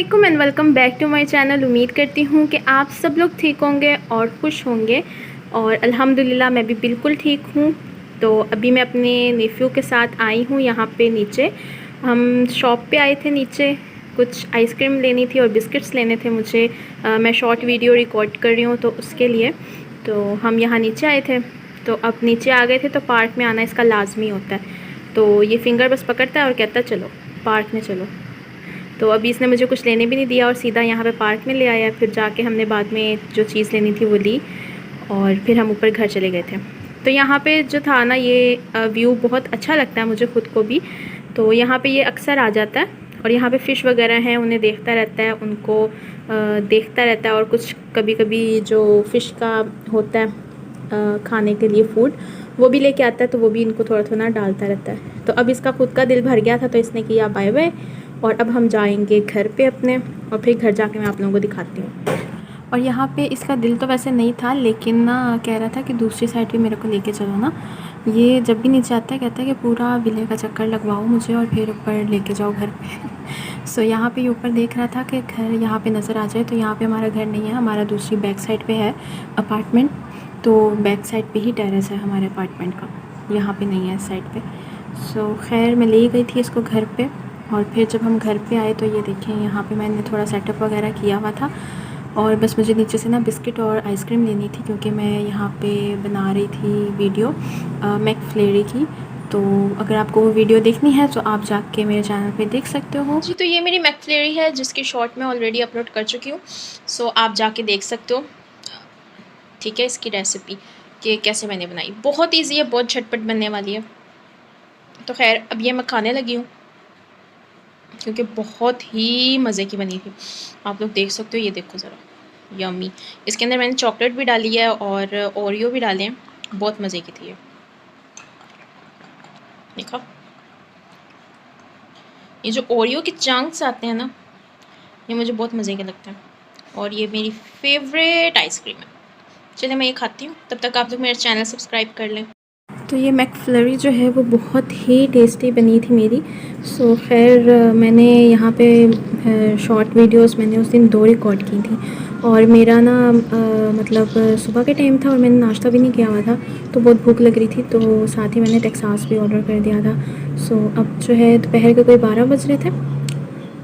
अस्सलामुअलैकुम and welcome back to my channel. उम्मीद करती हूँ कि आप सब लोग ठीक होंगे और खुश होंगे और अल्हम्दुलिल्लाह मैं भी बिल्कुल ठीक हूँ। तो अभी मैं अपने नेफ्यू के साथ आई हूँ यहाँ पे नीचे। हम शॉप पे आए थे नीचे, कुछ आइसक्रीम लेनी थी और बिस्किट्स लेने थे मुझे। मैं शॉर्ट वीडियो रिकॉर्ड कर रही हूँ तो उसके लिए तो हम यहाँ नीचे आए थे। तो अब नीचे आ गए थे तो पार्क में आना इसका लाजमी होता है। तो ये फिंगर बस पकड़ता है और कहता है चलो पार्क में चलो। तो अभी इसने मुझे कुछ लेने भी नहीं दिया और सीधा यहाँ पे पार्क में ले आया। फिर जाके हमने बाद में जो चीज़ लेनी थी वो ली और फिर हम ऊपर घर चले गए थे। तो यहाँ पे जो था ना, ये व्यू बहुत अच्छा लगता है मुझे ख़ुद को भी। तो यहाँ पे ये अक्सर आ जाता है और यहाँ पे फ़िश वगैरह हैं, उन्हें देखता रहता है, उनको देखता रहता है। और कुछ कभी कभी जो फ़िश का होता है खाने के लिए फूड वो भी लेके आता है, तो वो भी इनको थोड़ा थोड़ा डालता रहता है। तो अब इसका खुद का दिल भर गया था तो इसने किया बाय बाय। और अब हम जाएंगे घर पे अपने, और फिर घर जाके मैं आप लोगों को दिखाती हूँ। और यहाँ पे इसका दिल तो वैसे नहीं था, लेकिन ना कह रहा था कि दूसरी साइड भी मेरे को लेके चलो ना। ये जब भी नीचे आता है कहता है कि पूरा विले का चक्कर लगवाओ मुझे और फिर ऊपर लेके जाओ घर पे। सो यहाँ पे ऊपर देख रहा था कि घर यहाँ पे नज़र आ जाए। तो यहाँ पे हमारा घर नहीं है, हमारा दूसरी बैक साइड पे है अपार्टमेंट। तो बैक साइड पे ही टेरेस है हमारे अपार्टमेंट का, यहाँ पे नहीं है इस साइड पे। सो खैर मैं ले गई थी इसको घर पे। और फिर जब हम घर पे आए तो ये देखें, यहाँ पे मैंने थोड़ा सेटअप वगैरह किया हुआ था और बस मुझे नीचे से ना बिस्किट और आइसक्रीम लेनी थी, क्योंकि मैं यहाँ पे बना रही थी वीडियो मैकफ्लेरी की। तो अगर आपको वो वीडियो देखनी है तो आप जाके मेरे चैनल पे देख सकते हो जी। तो ये मेरी मैकफ्लेरी है जिसकी शॉर्ट मैं ऑलरेडी अपलोड कर चुकी हूँ। सो आप जाके देख सकते हो, ठीक है, इसकी रेसिपी कि कैसे मैंने बनाई। बहुत ईजी है, बहुत झटपट बनने वाली है। तो खैर अब ये मैं खाने लगी हूँ क्योंकि बहुत ही मज़े की बनी थी। आप लोग देख सकते हो, ये देखो ज़रा, यम्मी। इसके अंदर मैंने चॉकलेट भी डाली है और ओरियो भी डाले हैं, बहुत मज़े की थी ये। देखा, ये जो ओरियो के चंक्स आते हैं ना, ये मुझे बहुत मज़े के लगते हैं और ये मेरी फेवरेट आइसक्रीम है। चलिए मैं ये खाती हूँ, तब तक आप लोग मेरा चैनल सब्सक्राइब कर लें। तो ये मैकफ्लरी जो है वो बहुत ही टेस्टी बनी थी मेरी। सो खैर मैंने यहाँ पे शॉर्ट वीडियोस मैंने उस दिन 2 रिकॉर्ड की थी और मेरा ना मतलब सुबह के टाइम था और मैंने नाश्ता भी नहीं किया हुआ था, तो बहुत भूख लग रही थी। तो साथ ही मैंने टेक्सास भी ऑर्डर कर दिया था। सो अब जो है दोपहर के कोई 12 बज रहे थे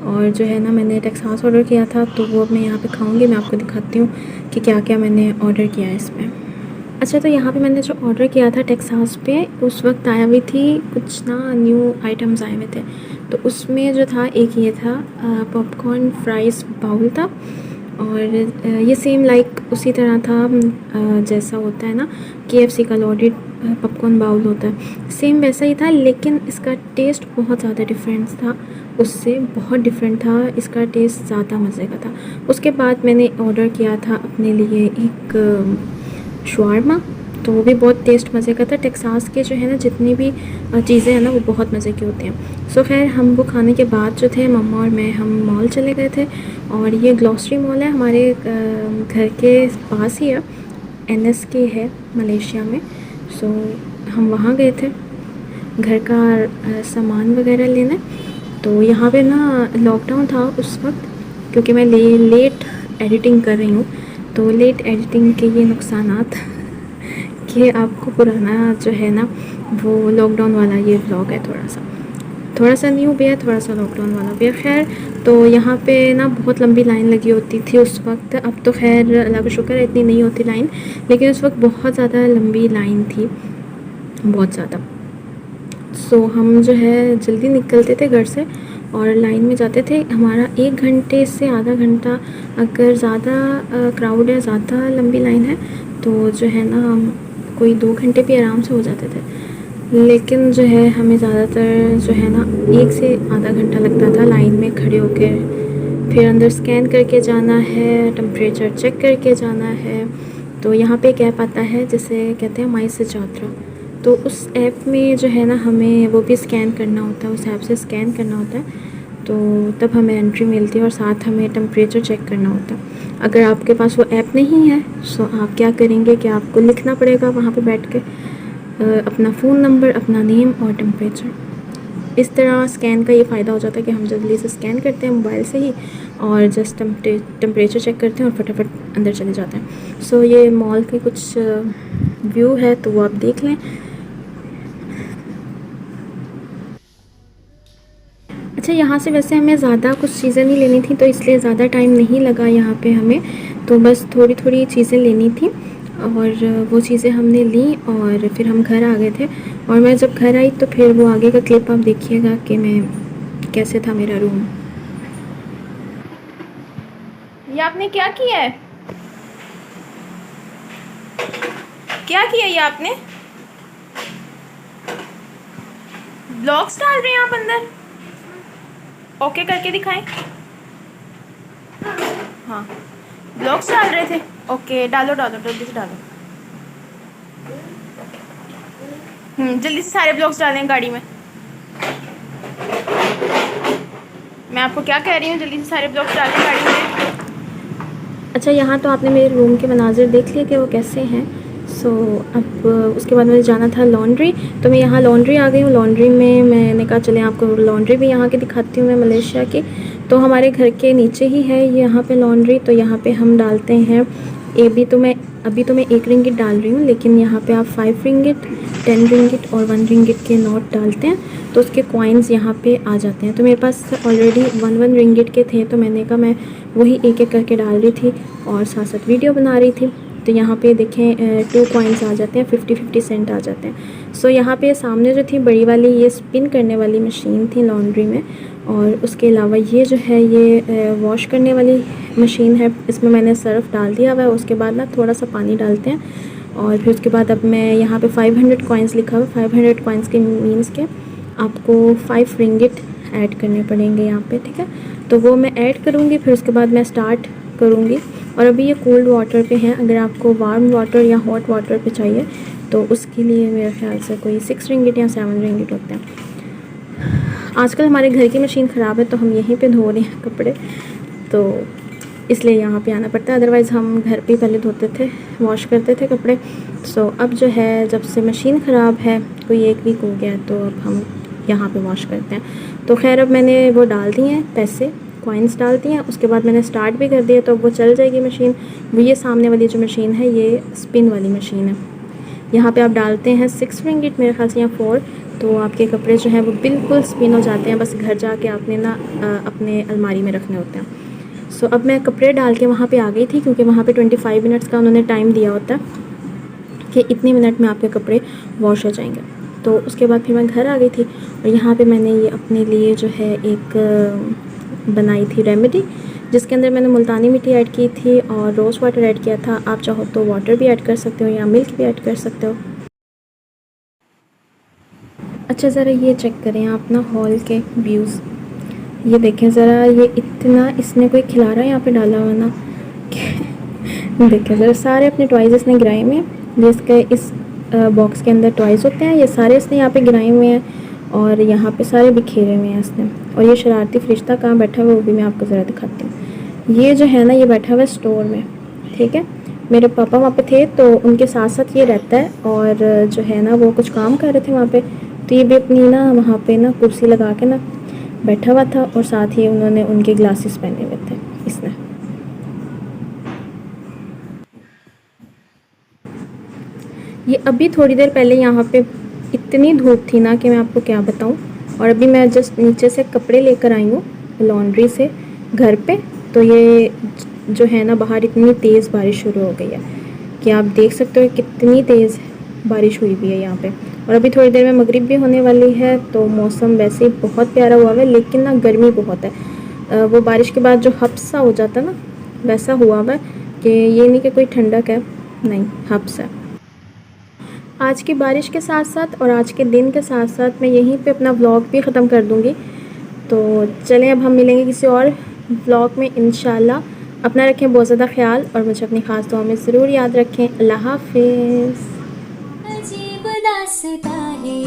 और जो है ना मैंने टेक्सास ऑर्डर किया था, तो वो अब मैं यहाँ पे खाऊंगी। मैं आपको दिखाती हूँ कि क्या क्या मैंने ऑर्डर किया है इसमें। अच्छा, तो यहाँ पे मैंने जो ऑर्डर किया था टेक्सास पे, उस वक्त आया हुई थी कुछ ना न्यू आइटम्स आए हुए थे। तो उसमें जो था एक ये था पॉपकॉर्न फ्राइज़ बाउल था और ये सेम लाइक उसी तरह था जैसा होता है ना KFC का लोडेड पॉपकॉर्न बाउल होता है, सेम वैसा ही था। लेकिन इसका टेस्ट बहुत ज़्यादा डिफरेंस था, उससे बहुत डिफरेंट था। इसका टेस्ट ज़्यादा मज़े का था। उसके बाद मैंने ऑर्डर किया था अपने लिए एक शवारमा, तो वो भी बहुत टेस्ट मज़े का था। टेक्सास के जो है ना जितनी भी चीज़ें हैं ना वो बहुत मज़े की होती हैं। सो खैर हम वो खाने के बाद जो थे मम्मा और मैं, हम मॉल चले गए थे। और ये ग्लॉसरी मॉल है हमारे घर के पास ही है, NSK है मलेशिया में। सो हम वहाँ गए थे घर का सामान वगैरह लेने। तो यहाँ पे ना लॉकडाउन था उस वक्त, क्योंकि मैं लेट एडिटिंग कर रही हूँ। तो लेट एडिटिंग के ये नुकसानात कि आपको पुराना जो है ना वो लॉकडाउन वाला ये व्लॉग है, थोड़ा सा न्यू भी है, थोड़ा सा लॉकडाउन वाला भी है। खैर तो यहाँ पे ना बहुत लंबी लाइन लगी होती थी उस वक्त। अब तो खैर अल्लाह का शुक्र है इतनी नहीं होती लाइन, लेकिन उस वक्त बहुत ज़्यादा लंबी लाइन थी, बहुत ज़्यादा। सो हम जो है जल्दी निकलते थे घर से और लाइन में जाते थे। हमारा 1 घंटे से आधा घंटा, अगर ज़्यादा क्राउड है, ज़्यादा लंबी लाइन है तो जो है ना कोई 2 घंटे भी आराम से हो जाते थे। लेकिन जो है हमें ज़्यादातर जो है ना 1 से आधा घंटा लगता था लाइन में खड़े होकर। फिर अंदर स्कैन करके जाना है, टेम्परेचर चेक करके जाना है। तो यहाँ पे एक ऐप आता है जिसे कहते हैं माई से यात्रा। तो उस ऐप में जो है ना हमें वो भी स्कैन करना होता है, उस ऐप से स्कैन करना होता है, तो तब हमें एंट्री मिलती है और साथ हमें टेम्परेचर चेक करना होता है। अगर आपके पास वो ऐप नहीं है तो आप क्या करेंगे कि आपको लिखना पड़ेगा वहाँ पे बैठ के अपना फ़ोन नंबर, अपना नेम और टेम्परेचर। इस तरह स्कैन का ये फ़ायदा हो जाता है कि हम जल्दी से स्कैन करते हैं मोबाइल से ही और जस्ट टेम्परेचर चेक करते हैं और फटाफट अंदर चले जाते हैं। सो ये मॉल के कुछ व्यू है तो वो आप देख लें। अच्छा, यहाँ से वैसे हमें ज़्यादा कुछ चीज़ें नहीं लेनी थी तो इसलिए ज़्यादा टाइम नहीं लगा यहाँ पे हमें, तो बस थोड़ी थोड़ी चीज़ें लेनी थी और वो चीज़ें हमने ली और फिर हम घर आ गए थे। और मैं जब घर आई तो फिर वो आगे का क्लिप आप देखिएगा कि मैं कैसे था मेरा रूम। ये आपने क्या किया है? क्या किया ये आपने? ब्लॉग्स डाल रहे हैं आप अंदर? ओके करके दिखाएं। हाँ, ब्लॉग्स डाल रहे थे। ओके, डालो डालो जल्दी से डालो। जल्दी से सारे ब्लॉग्स डालें गाड़ी में। मैं आपको क्या कह रही हूँ, जल्दी से सारे ब्लॉग्स डालें गाड़ी में। अच्छा, यहाँ तो आपने मेरे रूम के मनाजिर देख लिए कि वो कैसे हैं। सो अब उसके बाद मुझे जाना था लॉन्ड्री, तो मैं यहाँ लॉन्ड्री आ गई हूँ। लॉन्ड्री में मैंने कहा चले आपको लॉन्ड्री भी यहाँ की दिखाती हूँ मैं, मलेशिया की। तो हमारे घर के नीचे ही है यहाँ पे लॉन्ड्री, तो यहाँ पे हम डालते हैं अभी तो मैं 1 रिंगिट डाल रही हूँ, लेकिन यहाँ पे आप 5 रिंगिट, 10 रिंगिट और 1 रिंगिट के नोट डालते हैं तो उसके कॉइन्स यहाँ पे आ जाते हैं। तो मेरे पास ऑलरेडी 1 रिंगिट के थे, तो मैंने कहा मैं वही एक एक करके डाल रही थी और साथ साथ वीडियो बना रही थी। तो यहाँ पे देखें 2 कॉइन्स आ जाते हैं, 50-50 सेंट आ जाते हैं। सो यहाँ पे सामने जो थी बड़ी वाली ये स्पिन करने वाली मशीन थी लॉन्ड्री में, और उसके अलावा ये जो है ये वॉश करने वाली मशीन है। इसमें मैंने सर्फ डाल दिया हुआ है, उसके बाद ना थोड़ा सा पानी डालते हैं और फिर उसके बाद अब मैं यहाँ पे 500 कॉइन्स लिखा हुआ है। 500 कॉइन्स के मीन्स के आपको 5 रिंगिट ऐड करने पड़ेंगे यहाँ पे, ठीक है। तो वो मैं ऐड करूँगी, फिर उसके बाद मैं स्टार्ट करूँगी। और अभी ये कोल्ड वाटर पे है, अगर आपको वार्म वाटर या हॉट वाटर पे चाहिए तो उसके लिए मेरे ख्याल से कोई 6 रिंगिट या 7 रिंगिट होते हैं। आजकल हमारे घर की मशीन ख़राब है तो हम यहीं पे धो रहे हैं कपड़े, तो इसलिए यहाँ पे आना पड़ता है। अदरवाइज़ हम घर पे पहले धोते थे, वॉश करते थे कपड़े। सो अब जो है जब से मशीन ख़राब है, कोई 1 वीक हो गया, तो अब हम यहाँ पे वॉश करते हैं। तो खैर अब मैंने वो डाल दिए हैं पैसे, कॉइन्स डाल दिए हैं, उसके बाद मैंने स्टार्ट भी कर दिया, तो अब वो चल जाएगी मशीन। वो ये सामने वाली जो मशीन है ये स्पिन वाली मशीन है। यहाँ पे आप डालते हैं 6 रिंगिट मेरे ख्याल से या 4, तो आपके कपड़े जो हैं वो बिल्कुल स्पिन हो जाते हैं। बस घर जाके आपने ना अपने अलमारी में रखने होते हैं। सो अब मैं कपड़े डाल के वहाँ पे आ गई थी, क्योंकि वहाँ पे 25 मिनट्स का उन्होंने टाइम दिया होता है कि इतने मिनट में आपके कपड़े वॉश हो जाएंगे। तो उसके बाद फिर मैं घर आ गई थी और यहाँ पे मैंने ये अपने लिए जो है एक बनाई थी रेमेडी, जिसके अंदर मैंने मुल्तानी मिट्टी ऐड की थी और रोज़ वाटर ऐड किया था। आप चाहो तो वाटर भी ऐड कर सकते हो या मिल्क भी ऐड कर सकते हो। अच्छा, ज़रा ये चेक करें आप ना हॉल के व्यूज़, ये देखें ज़रा, ये इतना इसने कोई खिलारा यहाँ पे डाला हुआ ना देखें ज़रा, सारे अपने टॉयज़ इसने गिराए हुए हैं। जिसके इस बॉक्स के अंदर टॉयज़ होते हैं, ये सारे इसने यहाँ पे गिराए हुए हैं और यहाँ पे सारे बिखेरे हुए हैं इसने। और ये शरारती फरिश्ता कहाँ बैठा हुआ है वो भी मैं आपको ज़रा दिखाती हूँ। ये जो है ना ये बैठा हुआ है स्टोर में, ठीक है। मेरे पापा वहाँ पे थे तो उनके साथ साथ ये रहता है, और जो है ना वो कुछ काम कर रहे थे वहाँ पे, तो ये भी अपनी ना वहाँ पे ना कुर्सी लगा के ना बैठा हुआ था, और साथ ही उन्होंने उनके ग्लासेस पहने हुए थे इसने। ये अभी थोड़ी देर पहले यहाँ पे इतनी धूप थी ना कि मैं आपको क्या बताऊँ। और अभी मैं जस्ट नीचे से कपड़े लेकर आई हूँ लॉन्ड्री से घर पे, तो ये जो है ना बाहर इतनी तेज़ बारिश शुरू हो गई है कि आप देख सकते हो कितनी तेज़ बारिश हुई भी है यहाँ पे। और अभी थोड़ी देर में मगरिब भी होने वाली है, तो मौसम वैसे ही बहुत प्यारा हुआ है, लेकिन ना गर्मी बहुत है। वो बारिश के बाद जो हब्स हो जाता है ना, वैसा हुआ हुआ है कि ये नहीं कि कोई ठंडक है, नहीं, हब्स है। आज की बारिश के साथ साथ और आज के दिन के साथ साथ मैं यहीं पे अपना व्लॉग भी ख़त्म कर दूँगी। तो चलें अब हम मिलेंगे किसी और व्लॉग में इंशाल्लाह। अपना रखें बहुत ज़्यादा ख्याल और मुझे अपनी ख़ास दुआ में ज़रूर याद रखें। अल्लाह हाफिज़। अजीब दास्तां है,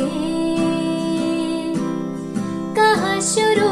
कहाँ शुरू